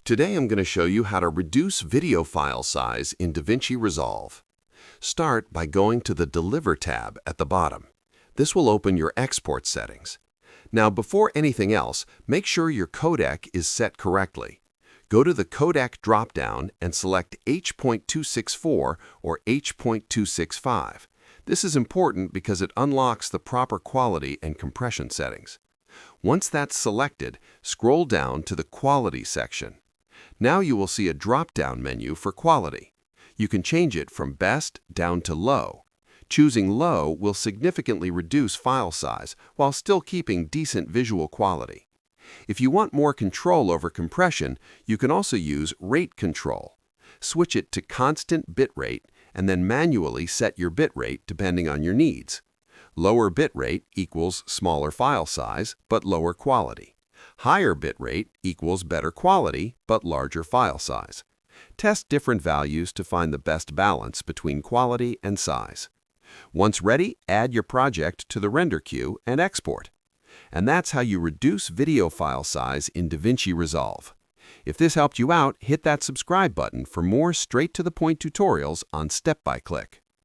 Today I'm going to show you how to reduce video file size in DaVinci Resolve. Start by going to the Deliver tab at the bottom. This will open your export settings. Now, before anything else, make sure your codec is set correctly. Go to the codec dropdown and select H.264 or H.265. This is important because it unlocks the proper quality and compression settings. Once that's selected, scroll down to the Quality section. Now you will see a drop-down menu for quality. You can change it from Best down to Low. Choosing Low will significantly reduce file size while still keeping decent visual quality. If you want more control over compression, you can also use Rate Control. Switch it to Constant Bitrate and then manually set your bitrate depending on your needs. Lower bitrate equals smaller file size but lower quality. Higher bitrate equals better quality but larger file size. Test different values to find the best balance between quality and size. Once ready, add your project to the render queue and export. And that's how you reduce video file size in DaVinci Resolve. If this helped you out, hit that subscribe button for more straight-to-the-point tutorials on Step by Click.